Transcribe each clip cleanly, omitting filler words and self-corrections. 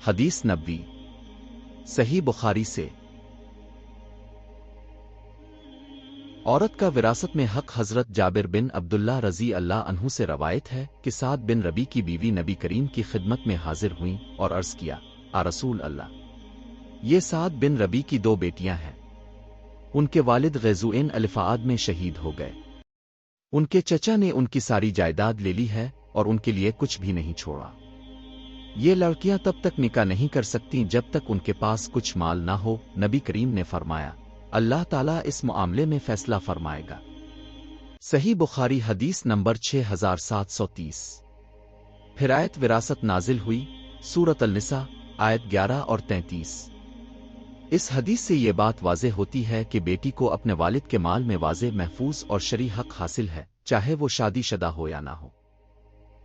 حدیث نبوی صحیح بخاری سے۔ عورت کا وراثت میں حق حضرت جابر بن عبداللہ رضی اللہ عنہ سے روایت ہے کہ سعد بن ربی کی بیوی نبی کریم کی خدمت میں حاضر ہوئیں اور عرض کیا، رسول اللہ، یہ سعد بن ربی کی 2 بیٹیاں ہیں، ان کے والد غزوئن الفاعد میں شہید ہو گئے، ان کے چچا نے ان کی ساری جائیداد لے لی ہے اور ان کے لیے کچھ بھی نہیں چھوڑا، یہ لڑکیاں تب تک نکاح نہیں کر سکتیں جب تک ان کے پاس کچھ مال نہ ہو۔ نبی کریم نے فرمایا، اللہ تعالیٰ اس معاملے میں فیصلہ فرمائے گا۔ صحیح بخاری حدیث نمبر 6730۔ پھر آیت وراثت نازل ہوئی، سورۃ النساء، آیت 11 اور 33۔ اس حدیث سے یہ بات واضح ہوتی ہے کہ بیٹی کو اپنے والد کے مال میں واضح محفوظ اور شرعی حق حاصل ہے، چاہے وہ شادی شدہ ہو یا نہ ہو۔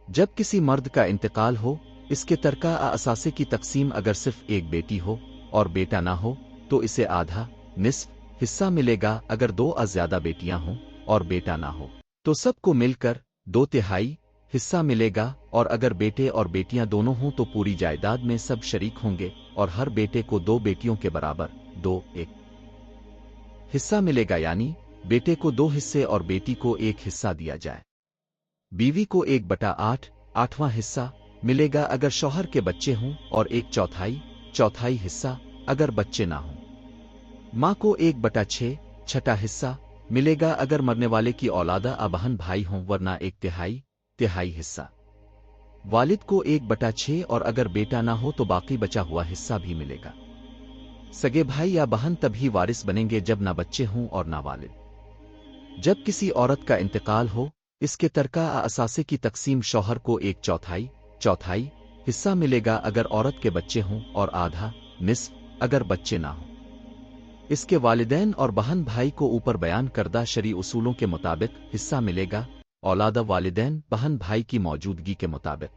جب کسی مرد کا انتقال ہو، اس کے ترکہ اثاثے کی تقسیم اگر صرف ایک بیٹی ہو اور بیٹا نہ ہو تو اسے آدھا نصف حصہ ملے گا، اگر 2 یا زیادہ بیٹیاں ہوں اور بیٹا نہ ہو تو سب کو مل کر 2/3 حصہ ملے گا، اور اگر بیٹے اور بیٹیاں دونوں ہوں تو پوری جائیداد میں سب شریک ہوں گے اور ہر بیٹے کو 2 بیٹیوں کے برابر 2/1 حصہ ملے گا، یعنی بیٹے کو 2 حصے اور بیٹی کو 1 حصہ دیا جائے۔ بیوی کو 1/8 8واں حصہ ملے گا اگر شوہر کے بچے ہوں، اور 1/4 حصہ اگر بچے نہ ہوں۔ ماں کو 1/6 چھٹا حصہ ملے گا اگر مرنے والے کی اولادہ بہن بھائی ہوں، ورنہ 1/3 حصہ۔ والد کو 1/6 اور اگر بیٹا نہ ہو تو باقی بچا ہوا حصہ بھی ملے گا۔ سگے بھائی یا بہن تبھی وارث بنیں گے جب نہ بچے ہوں اور نہ والد۔ جب کسی عورت کا انتقال ہو، اس کے ترکہ اثاثے کی تقسیم شوہر کو 1/4 حصہ ملے گا اگر عورت کے بچے ہوں، اور آدھا نصف اگر بچے نہ ہوں۔ اس کے والدین اور بہن بھائی کو اوپر بیان کردہ شرعی اصولوں کے مطابق حصہ ملے گا، اولادہ والدین بہن بھائی کی موجودگی کے مطابق۔